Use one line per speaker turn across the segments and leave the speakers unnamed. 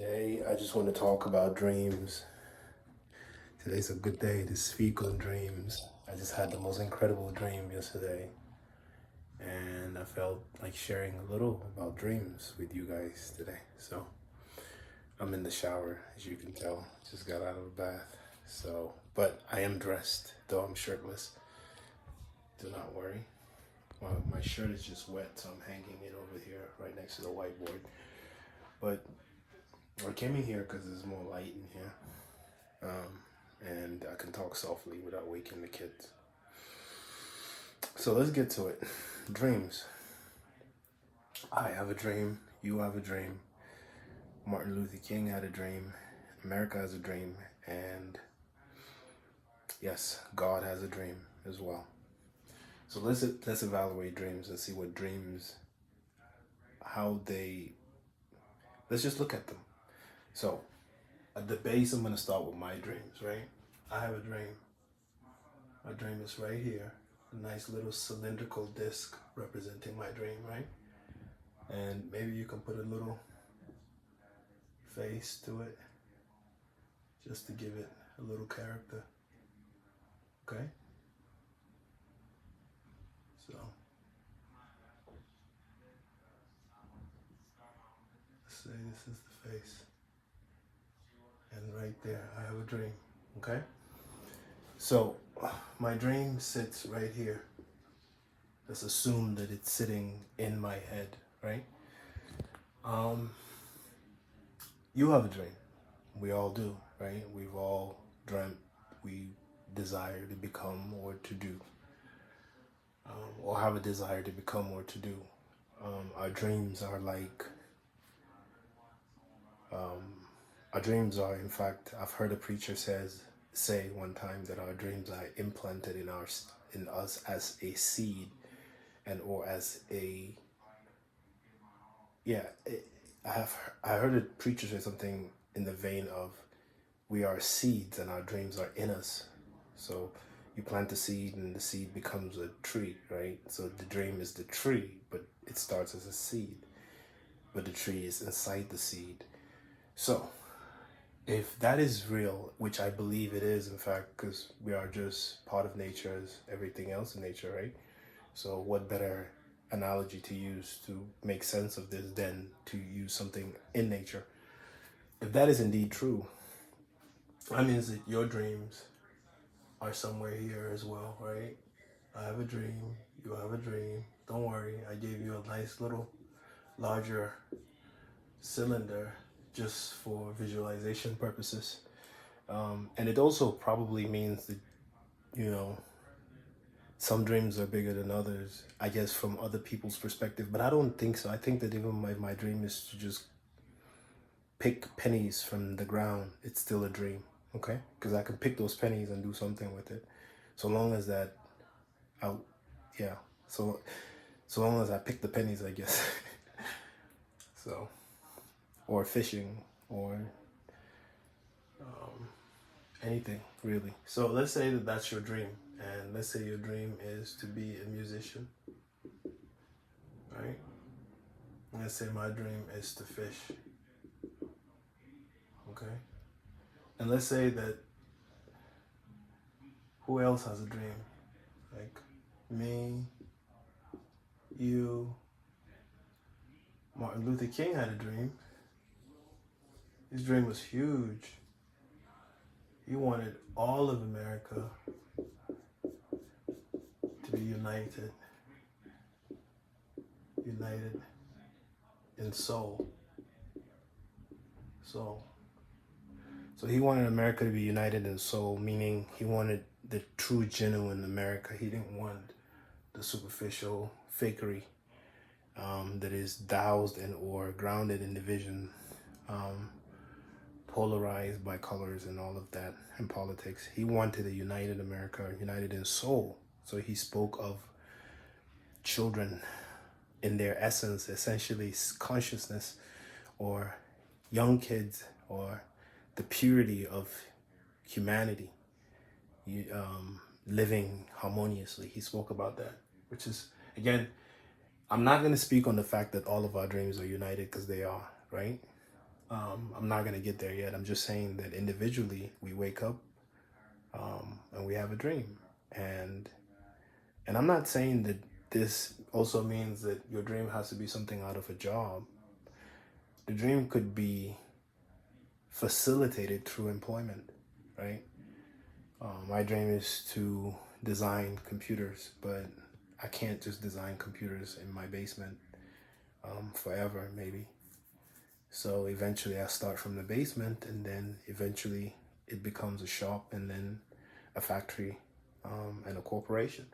Today, I just want to talk about dreams. Today's a good day to speak on dreams. I just had the most incredible dream yesterday, and I felt like sharing a little about dreams with you guys today. So, I'm in the shower, as you can tell. Just got out of the bath. But I am dressed, though I'm shirtless. Do not worry. My shirt is just wet, so I'm hanging it over here right next to the whiteboard. But I came in here because there's more light in here. And I can talk softly without waking the kids. So let's get to it. Dreams. I have a dream. You have a dream. Martin Luther King had a dream. America has a dream. And yes, God has a dream as well. So let's evaluate dreams and see what dreams, how they, let's just look at them. So at the base, I'm going to start with my dreams, right? I have a dream. My dream is right here. A nice little cylindrical disc representing my dream, right? And maybe you can put a little face to it just to give it a little character. Okay? So, let's say this is the face. And right there, I have a dream. Okay? So, my dream sits right here. Let's assume that it's sitting in my head, right? You have a dream. We all do, right? We've all dreamt we desire to become or to do, or have a desire to become or to do. Our dreams are like, our dreams are, in fact, I've heard a preacher say one time that our dreams are implanted in us as a seed, and or as a yeah. I heard a preacher say something in the vein of, we are seeds and our dreams are in us. So you plant a seed and the seed becomes a tree, right? So the dream is the tree, but it starts as a seed, but the tree is inside the seed. So if that is real, which I believe it is, in fact, because we are just part of nature as everything else in nature, right? So what better analogy to use to make sense of this than to use something in nature? If that is indeed true, that means that your dreams are somewhere here as well, right? I have a dream, you have a dream. Don't worry, I gave you a nice little larger cylinder just for visualization purposes. And it also probably means that, you know, some dreams are bigger than others, I guess, from other people's perspective. But I don't think so. I think that even my dream is to just pick pennies from the ground, it's still a dream, okay? Because I can pick those pennies and do something with it. So long as that, I, yeah. So long as I pick the pennies, I guess. So, or fishing, or anything really. So let's say that that's your dream, and let's say your dream is to be a musician, right? Let's say my dream is to fish, okay? And let's say that, who else has a dream? Like me, you, Martin Luther King had a dream. His dream was huge. He wanted all of America to be united in soul. So he wanted America to be united in soul, meaning he wanted the true, genuine America. He didn't want the superficial fakery that is doused and or grounded in division, polarized by colors and all of that in politics. He wanted a united America, united in soul. So he spoke of children in their essence, essentially consciousness, or young kids, or the purity of humanity, living harmoniously. He spoke about that, which is, again, I'm not going to speak on the fact that all of our dreams are united, because they are, right? I'm not gonna get there yet. I'm just saying that individually we wake up and we have a dream, and I'm not saying that this also means that your dream has to be something out of a job. The dream could be facilitated through employment, right? My dream is to design computers, but I can't just design computers in my basement forever, maybe. So eventually I start from the basement, and then eventually it becomes a shop, and then a factory, and a corporation.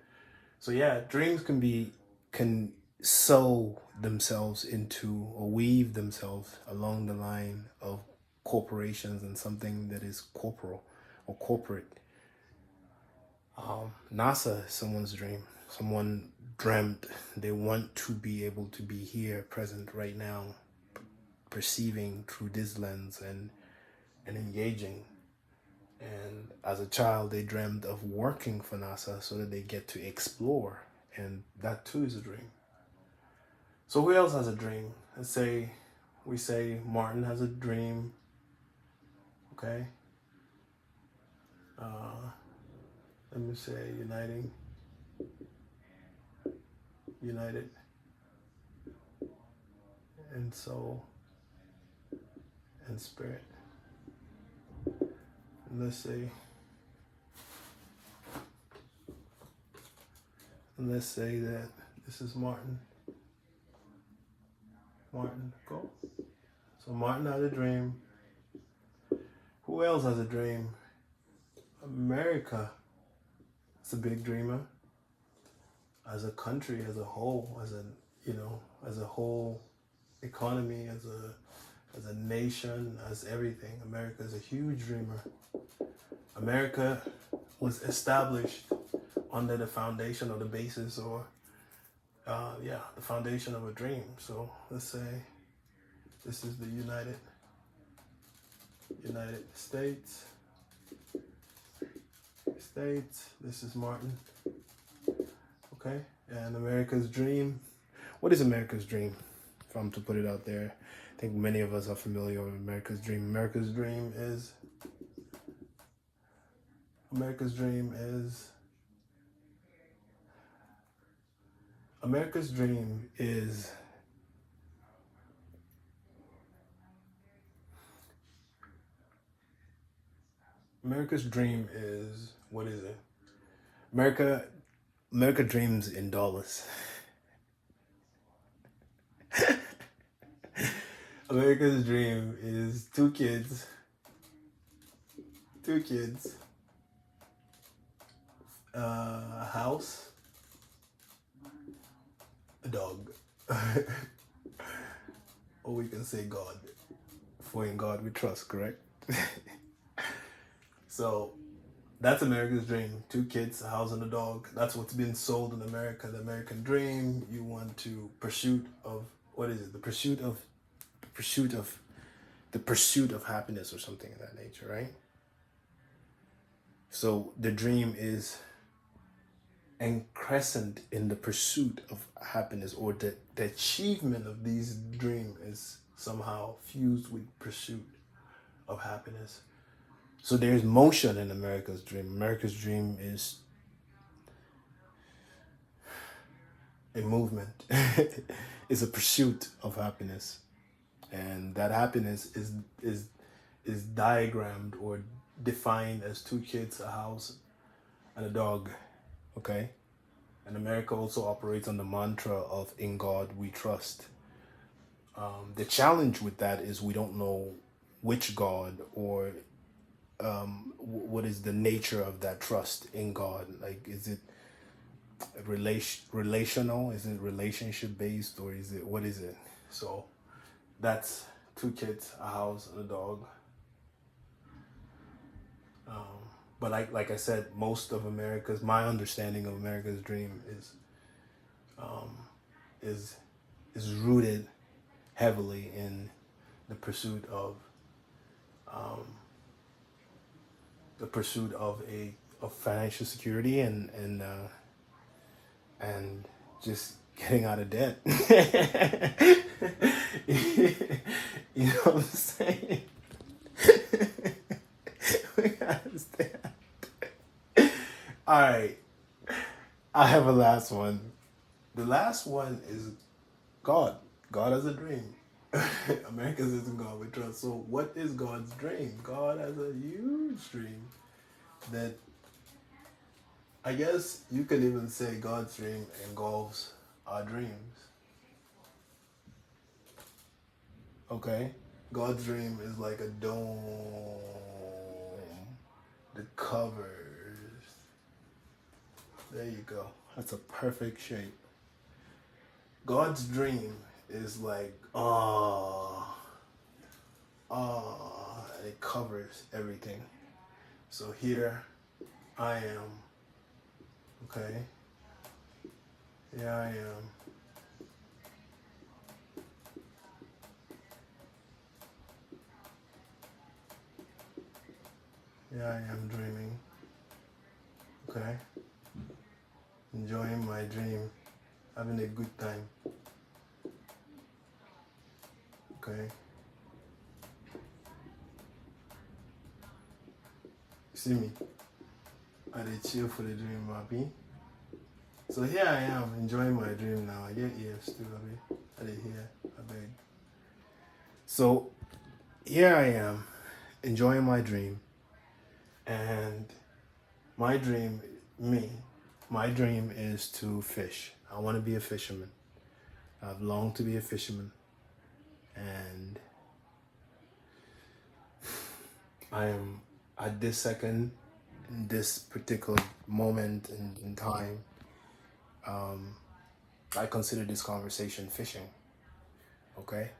So yeah, dreams can sew themselves into or weave themselves along the line of corporations and something that is corporal or corporate. NASA is someone's dream. Someone dreamt they want to be able to be here, present right now, perceiving through this lens and engaging. And as a child, they dreamed of working for NASA so that they get to explore. And that too is a dream. So who else has a dream? Let's say we say Martin has a dream. Okay. Let me say united in soul and spirit. And let's say that this is Martin. Martin, go. So Martin had a dream. Who else has a dream? America is a big dreamer. As a country, as a whole, as a whole economy, as a nation, as everything. America is a huge dreamer. America was established under the foundation or the basis or the foundation of a dream. So let's say this is the United States. This is Martin. Okay, and America's dream. What is America's dream? If I'm to put it out there, I think many of us are familiar with America's dream. America's dream is America's dream is America's dream is what is it? America dreams in dollars. America's dream is two kids, a house, a dog, or we can say God. For in God we trust, correct? So that's America's dream. Two kids, a house, and a dog. That's what's been sold in America. The American dream. You want to pursuit of what is it? The pursuit of happiness or something of that nature, right? So the dream is encrescent in the pursuit of happiness, or the achievement of these dream is somehow fused with pursuit of happiness. So there's motion in America's dream. America's dream is a movement. It's a pursuit of happiness. And that happiness is diagrammed or defined as two kids, a house, and a dog. Okay? And America also operates on the mantra of in God we trust. The challenge with that is we don't know which God or what is the nature of that trust in God. Like, is it relational? Is it relationship based, or is it, what is it? So that's two kids, a house, and a dog. But like I said, my understanding of America's dream is rooted heavily in the pursuit of financial security and just getting out of debt. You know what I'm saying? We understand. All right, I have a last one. The last one is God. God has a dream. America says in God we trust. So, what is God's dream? God has a huge dream that I guess you could even say God's dream engulfs our dreams. Okay? God's dream is like a dome that covers. There you go. That's a perfect shape. God's dream is like, it covers everything. So here I am. Okay? Here I am. Here I am dreaming. Okay? Enjoying my dream. Having a good time. Okay? See me? I did chill for the dream, Abby. So here I am enjoying my dream now. I get ears too, Abby. I did hear. I beg. So here I am enjoying my dream. And my dream, my dream is to fish. I want to be a fisherman. I've longed to be a fisherman. And I am at this second, in this particular moment in time, I consider this conversation fishing. Okay?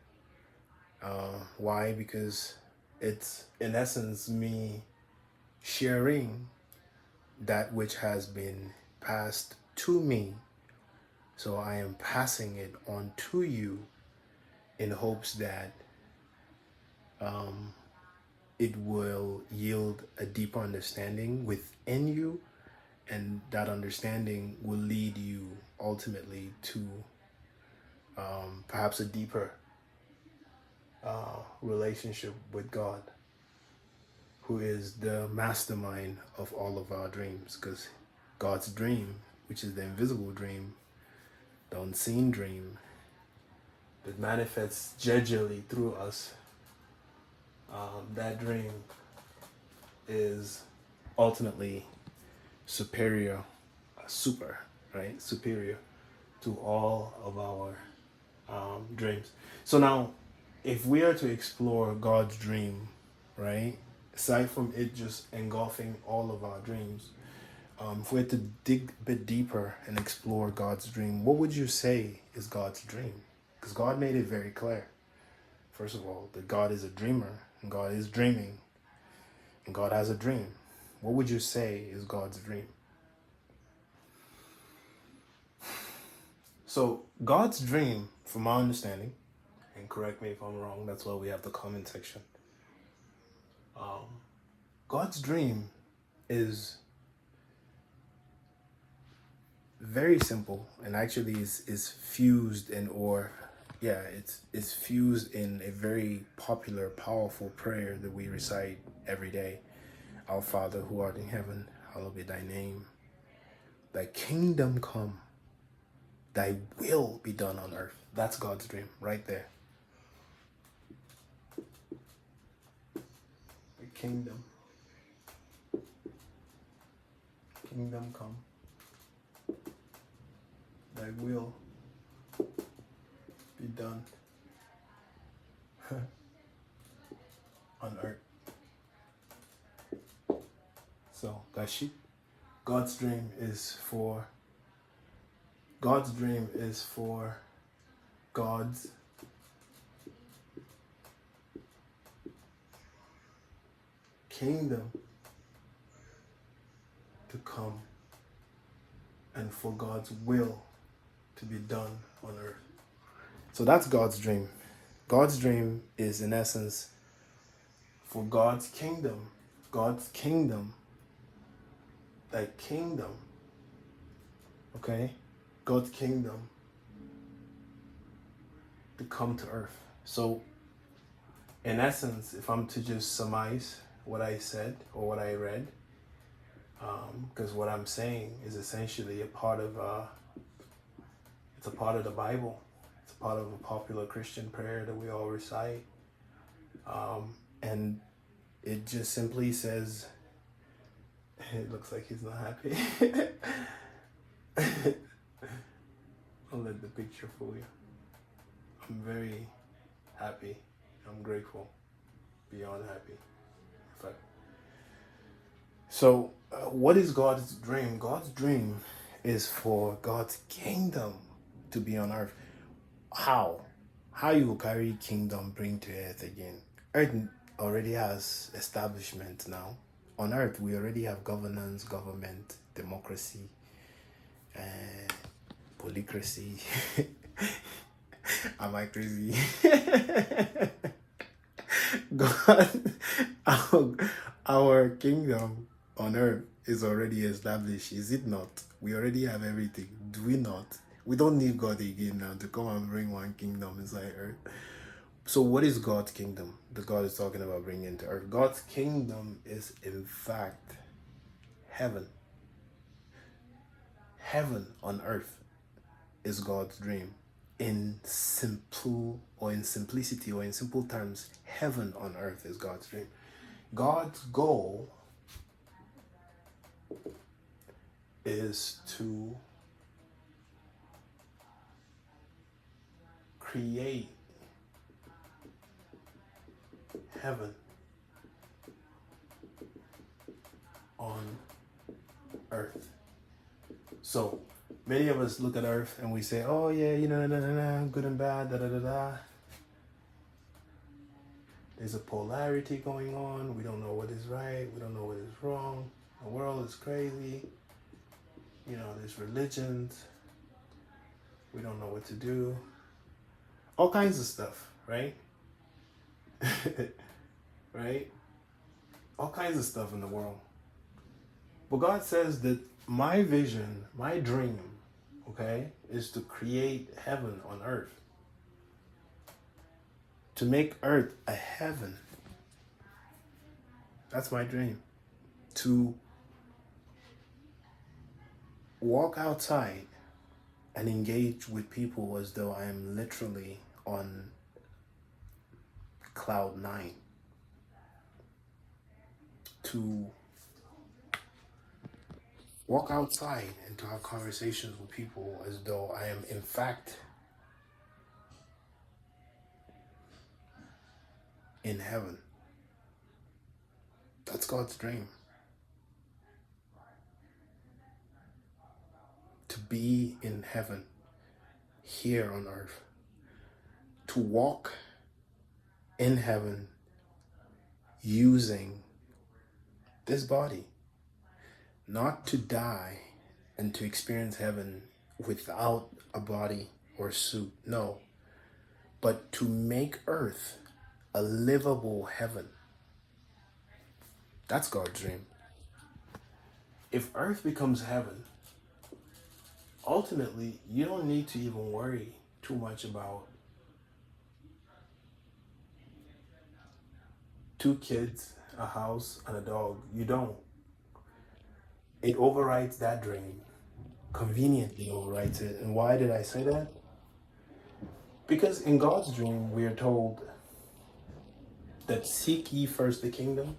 Why? Because it's in essence me sharing that which has been passed to me. So I am passing it on to you in hopes that it will yield a deeper understanding within you, and that understanding will lead you ultimately to perhaps a deeper relationship with God, who is the mastermind of all of our dreams. Because God's dream, which is the invisible dream, the unseen dream, that manifests gingerly through us, that dream is ultimately superior to all of our dreams. So now, if we are to explore God's dream, right, aside from it just engulfing all of our dreams, if we had to dig a bit deeper and explore God's dream, what would you say is God's dream? Because God made it very clear, first of all, that God is a dreamer, and God is dreaming, and God has a dream. What would you say is God's dream? So God's dream, from my understanding, and correct me if I'm wrong, that's why we have the comment section. God's dream is very simple, and actually is fused it's fused in a very popular, powerful prayer that we recite every day. Our Father who art in heaven, hallowed be thy name. Thy kingdom come, thy will be done on earth. That's God's dream right there. The kingdom come, thy will be done on earth. So, Gashi, God's dream is for God's kingdom to come and for God's will to be done on earth. So that's God's dream. God's dream is, in essence, for God's kingdom, thy kingdom, okay? God's kingdom to come to earth. So in essence, if I'm to just surmise what I said or what I read, because what I'm saying is essentially a part of it's a part of the Bible. It's a part of a popular Christian prayer that we all recite, and it just simply says, it looks like he's not happy. I'll let the picture fool you. I'm very happy. I'm grateful, beyond happy. In fact. So, what is God's dream? God's dream is for God's kingdom to be on earth. How? How you will carry kingdom bring to earth again? Earth already has establishment now. On earth, we already have governance, government, democracy, polycracy. Am I crazy? God, our kingdom on earth is already established, is it not? We already have everything, do we not? We don't need God again now to come and bring one kingdom inside earth. So what is God's kingdom that God is talking about bringing into earth? God's kingdom is in fact heaven. Heaven on earth is God's dream. In simplicity or in simple terms, heaven on earth is God's dream. God's goal is to create heaven on earth. So many of us look at earth and we say, oh yeah, good and bad, There's a polarity going on. We don't know what is right. We don't know what is wrong. The world is crazy. There's religions. We don't know what to do. All kinds of stuff, right? Right? All kinds of stuff in the world. But God says that my vision, my dream, okay, is to create heaven on earth. To make earth a heaven. That's my dream. To walk outside and engage with people as though I am literally on cloud 9. To walk outside and to have conversations with people as though I am in fact in heaven. That's God's dream. To be in heaven, here on earth. To walk in heaven using this body. Not to die and to experience heaven without a body or suit. No. But to make earth a livable heaven. That's God's dream. If earth becomes heaven, ultimately, you don't need to even worry too much about 2 kids, a house, and a dog. You don't. It overrides that dream. Conveniently overrides it. And why did I say that? Because in God's dream, we are told that seek ye first the kingdom.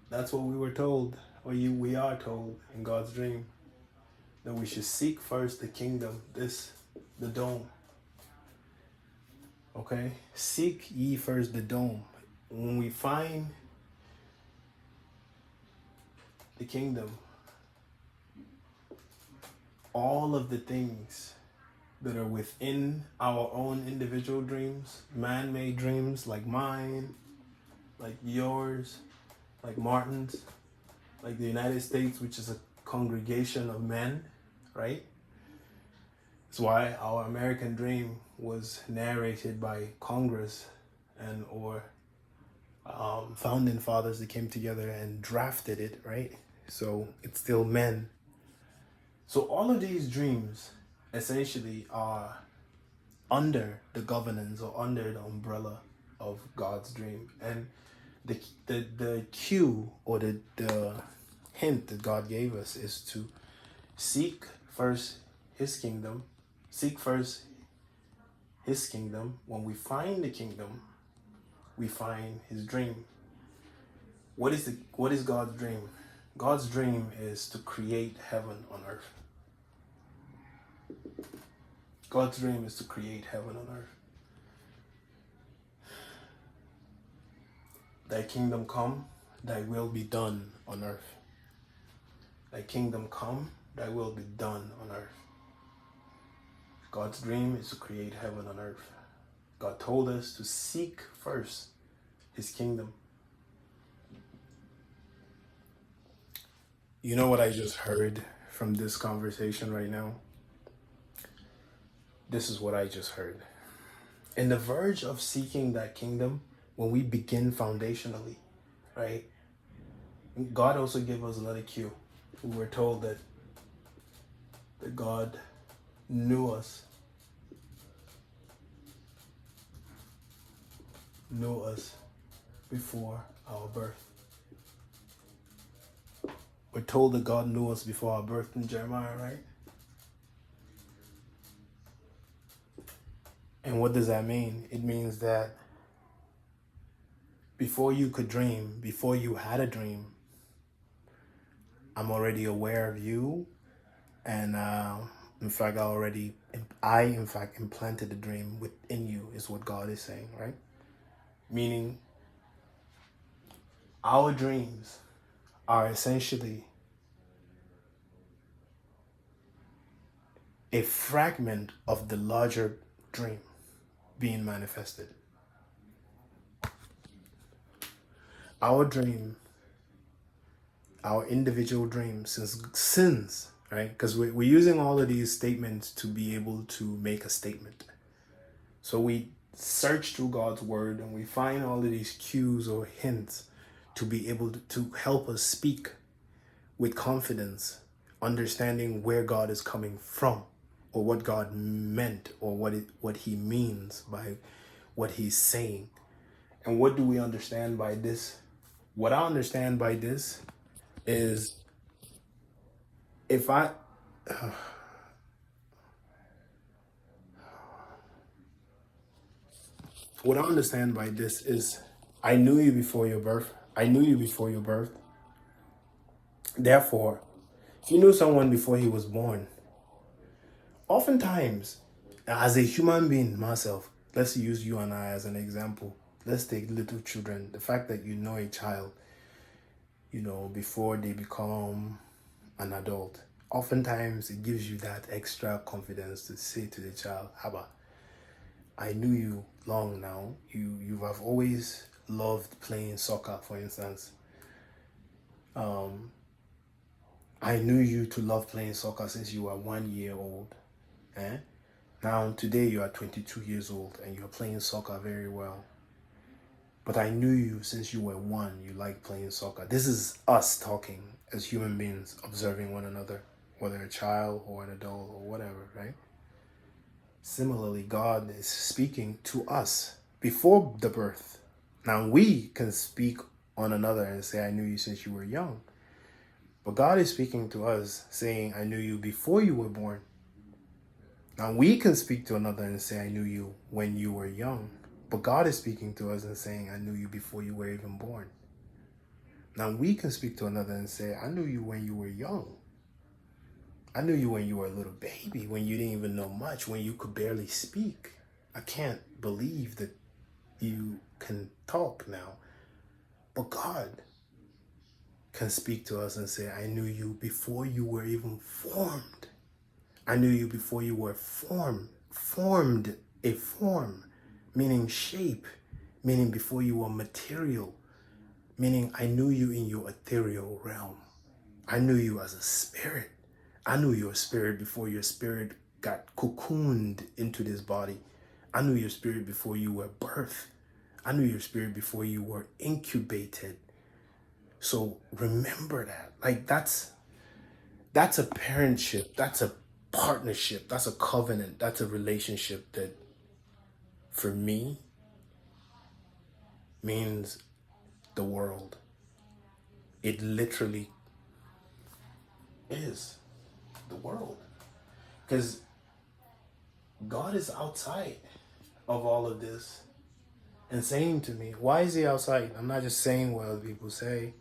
That's what we were told, or we are told in God's dream, that we should seek first the kingdom, the dome. Okay? Seek ye first the dome. When we find the kingdom, all of the things that are within our own individual dreams, man-made dreams like mine, like yours, like Martin's, like the United States, which is a congregation of men, right? That's why our American dream was narrated by Congress and or founding fathers that came together and drafted it, right? So it's still men. So all of these dreams essentially are under the governance or under the umbrella of God's dream. And the cue or the hint that God gave us is to seek first his kingdom. Seek first his kingdom. When we find the kingdom, we find his dream. What is God's dream? God's dream is to create heaven on earth. God's dream is to create heaven on earth. Thy kingdom come, thy will be done on earth. Thy kingdom come, thy will be done on earth. God's dream is to create heaven on earth. God told us to seek first his kingdom. You know what I just heard from this conversation right now? This is what I just heard. In the verge of seeking that kingdom, when we begin foundationally, right? God also gave us another cue. We were told that God knew us before our birth. We're told that God knew us before our birth in Jeremiah, right? And what does that mean? It means that before you could dream, before you had a dream, I'm already aware of you. And in fact, I implanted the dream within you, is what God is saying, right? Meaning, our dreams are essentially a fragment of the larger dream being manifested. Our dream, our individual dreams, since right? Because we're using all of these statements to be able to make a statement. So we search through God's word and we find all of these cues or hints to be able to help us speak with confidence, understanding where God is coming from, or what God meant, or what he means by what he's saying. And what do we understand by this? What I understand by this is, what I understand by this is, I knew you before your birth. I knew you before your birth. Therefore, if you knew someone before he was born, oftentimes, as a human being, myself, let's use you and I as an example. Let's take little children. The fact that you know a child, before they become an adult, oftentimes it gives you that extra confidence to say to the child, Abba, I knew you long now. You have always loved playing soccer, for instance. I knew you to love playing soccer since you were 1 year old. Now, today you are 22 years old and you're playing soccer very well. But I knew you since you were 1, you like playing soccer. This is us talking as human beings, observing one another, whether a child or an adult or whatever, right? Similarly, God is speaking to us before the birth. Now, we can speak on another and say, I knew you since you were young. But God is speaking to us saying, I knew you before you were born. Now, we can speak to another and say, I knew you when you were young. But God is speaking to us and saying, I knew you before you were even born. Now, we can speak to another and say, I knew you when you were young. I knew you when you were a little baby, when you didn't even know much, when you could barely speak. I can't believe that you can talk now. But God can speak to us and say, I knew you before you were even formed. I knew you before you were formed a form, meaning shape, meaning before you were material, meaning I knew you in your ethereal realm. I knew you as a spirit. I knew your spirit before your spirit got cocooned into this body. I knew your spirit before you were birthed. I knew your spirit before you were incubated. So remember that. Like that's a parentship. That's a partnership. That's a covenant. That's a relationship that for me means the world. It literally is the world. Because God is outside of all of this and saying to me, why is he outside? I'm not just saying what other people say.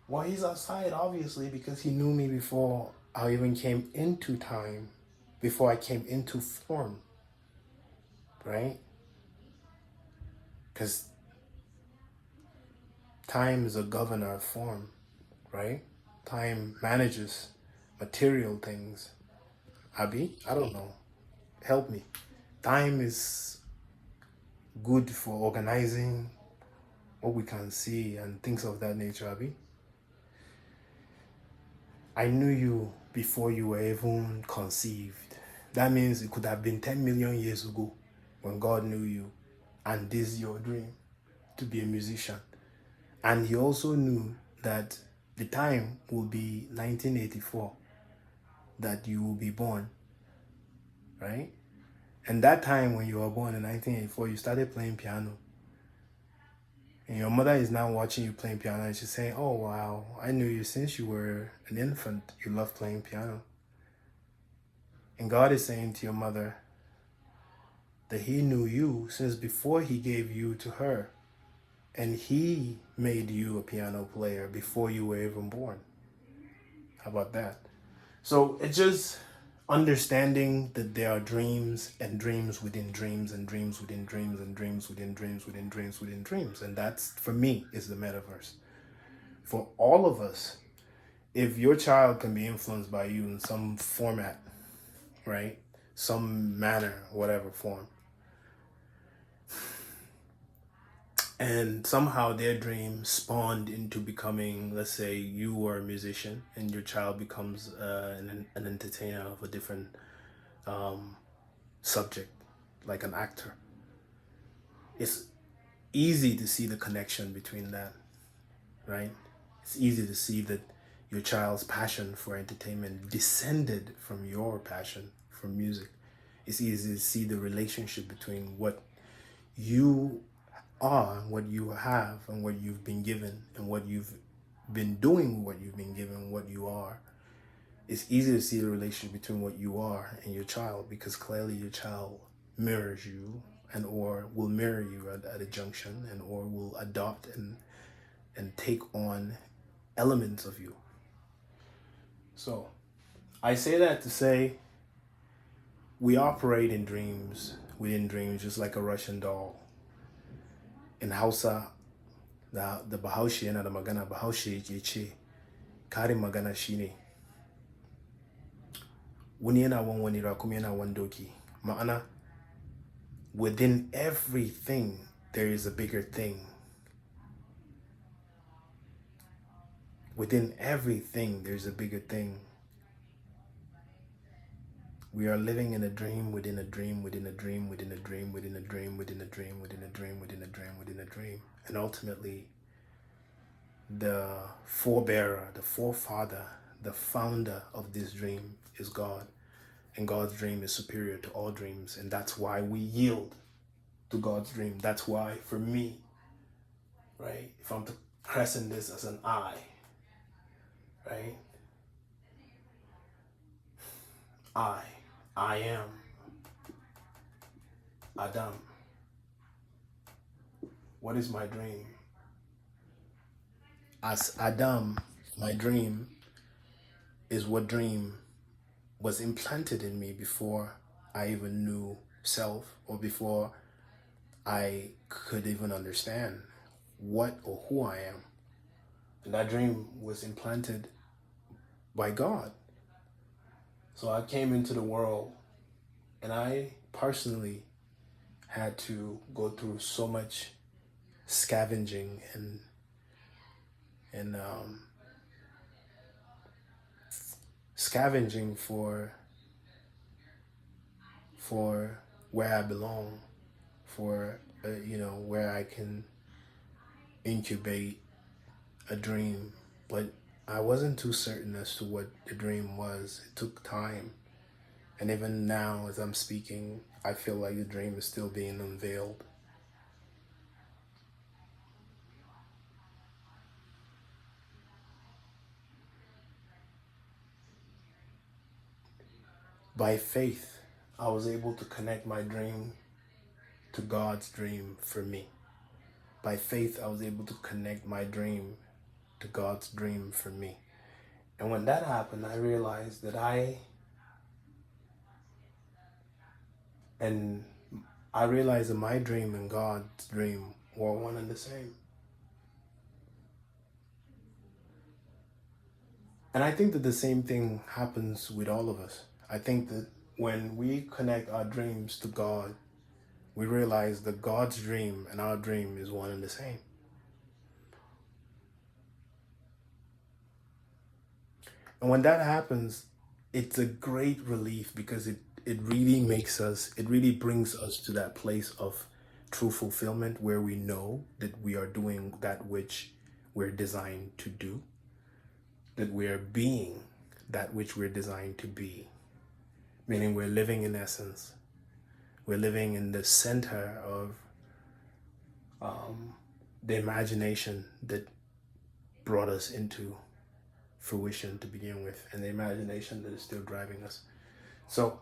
Well, he's outside, obviously, because he knew me before I even came into time, before I came into form, right? Because time is a governor of form, right? Time manages material things. Abi, I don't know. Help me. Time is good for organizing what we can see and things of that nature, Abi. I knew you before you were even conceived. That means it could have been 10 million years ago when God knew you, and this is your dream, to be a musician. And he also knew that the time will be 1984 that you will be born, right? And that time when you were born in 1984, you started playing piano. And your mother is now watching you playing piano and she's saying, oh, wow, I knew you since you were an infant. You loved playing piano. And God is saying to your mother that he knew you since before he gave you to her. And he made you a piano player before you were even born. How about that? So it's just understanding that there are dreams and dreams within dreams and dreams within dreams and dreams within dreams within dreams within dreams. And that's, for me, is the metaverse. For all of us, if your child can be influenced by you in some format, right? Some manner, whatever form, and somehow their dream spawned into becoming, let's say you were a musician and your child becomes an entertainer of a different subject, like an actor. It's easy to see the connection between that, right? It's easy to see that your child's passion for entertainment descended from your passion for music. It's easy to see the relationship between what you are, what you have, and what you've been given, and what you've been doing, what you've been given, what you are. It's easy to see the relationship between what you are and your child, because clearly your child mirrors you and or will mirror you at a junction and or will adopt and take on elements of you. So I say that to say we operate in dreams, within dreams, just like a Russian doll. In Hausa, the Bahaushe yana da magana, Bahaushe yake ce karin magana shine wani yana wan wani rakumi yana wan doki. Ma'ana, within everything there is a bigger thing. Within everything there's a bigger thing. We are living in a dream within a dream within a dream within a dream within a dream within a dream within a dream within a dream within a dream. And ultimately, the forebearer, the forefather, the founder of this dream is God. And God's dream is superior to all dreams. And that's why we yield to God's dream. That's why, for me, right, if I'm to crescent this as an I, right, I am Adam. What is my dream? As Adam, my dream is what dream was implanted in me before I even knew self, or before I could even understand what or who I am. And that dream was implanted by God. So I came into the world and I personally had to go through so much scavenging and scavenging for where I belong, for where I can incubate a dream, but I wasn't too certain as to what the dream was. It took time. And even now, as I'm speaking, I feel like the dream is still being unveiled. By faith, I was able to connect my dream to God's dream for me. By faith, I was able to connect my dream to God's dream for me. And when that happened, I realized that and I realized that my dream and God's dream were one and the same. And I think that the same thing happens with all of us. I think that when we connect our dreams to God, we realize that God's dream and our dream is one and the same. And when that happens, it's a great relief because it really it really brings us to that place of true fulfillment where we know that we are doing that which we're designed to do, that we're being that which we're designed to be, meaning we're living in essence. We're living in the center of the imagination that brought us into fruition to begin with, and the imagination that is still driving us. So,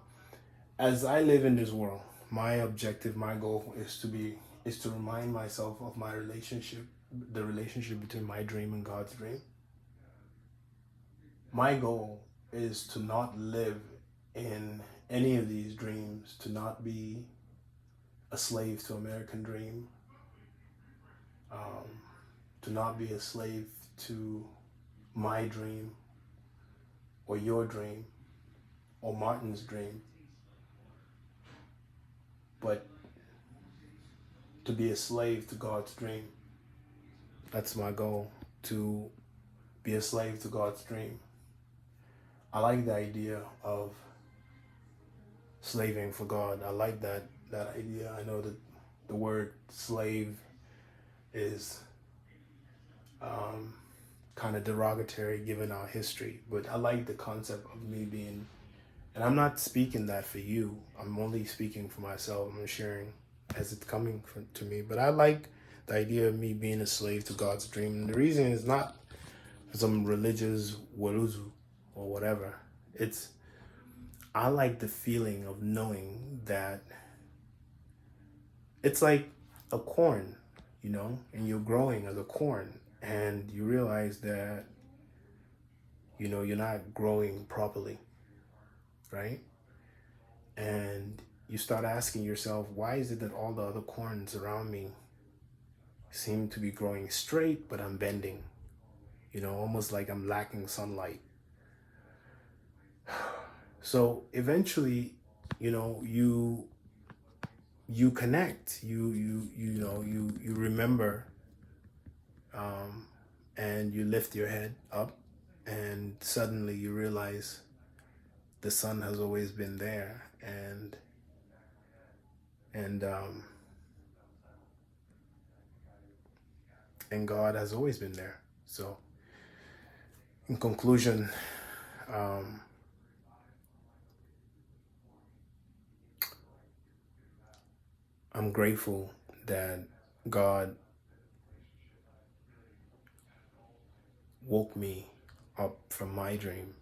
as I live in this world, my objective, my goal is to remind myself of my relationship, the relationship between my dream and God's dream. My goal is to not live in any of these dreams, to not be a slave to American dream, to not be a slave to my dream or your dream or Martin's dream, but to be a slave to God's dream. That's my goal, to be a slave to God's dream. I like the idea of slaving for God. I like that idea. I know that the word slave is kind of derogatory given our history, but I like the concept of me being, and I'm not speaking that for you. I'm only speaking for myself. I'm sharing as it's coming to me, but I like the idea of me being a slave to God's dream. And the reason is not some religious waruzu or whatever. I like the feeling of knowing that it's like a corn, and you're growing as a corn, and you realize that, you're not growing properly, right? And you start asking yourself, why is it that all the other corns around me seem to be growing straight, but I'm bending, almost like I'm lacking sunlight. So eventually, you connect, you remember, and you lift your head up, and suddenly you realize the sun has always been there, and God has always been there. So, in conclusion, I'm grateful that God woke me up from my dream,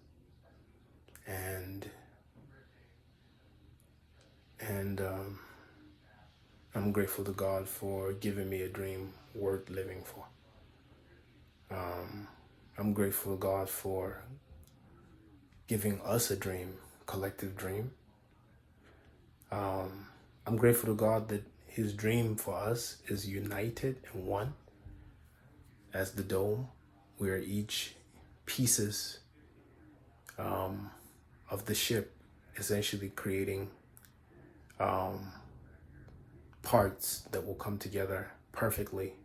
and I'm grateful to God for giving me a dream worth living for. I'm grateful to God for giving us a dream, collective dream. I'm grateful to God that His dream for us is united and one as the dome, where each pieces of the ship essentially creating parts that will come together perfectly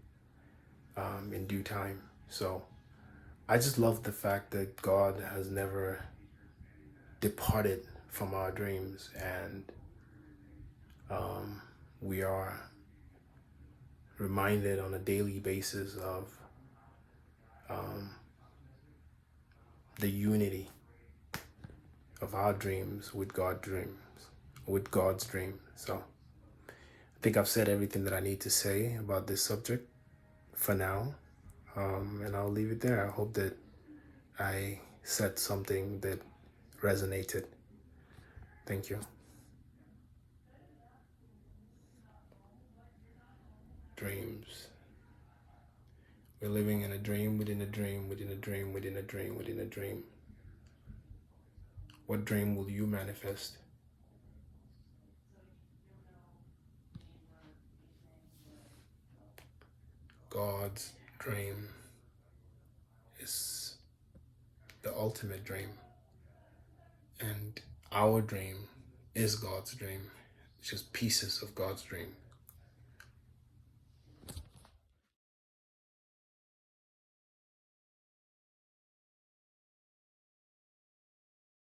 in due time. So I just love the fact that God has never departed from our dreams, and we are reminded on a daily basis of the unity of our dreams with God's dream. So I think I've said everything that I need to say about this subject for now, and I'll leave it there. I hope that I said something that resonated. Thank you. Dreams. We're living in a dream within a dream within a dream within a dream within a dream. What dream will you manifest? God's dream is the ultimate dream. And our dream is God's dream. It's just pieces of God's dream.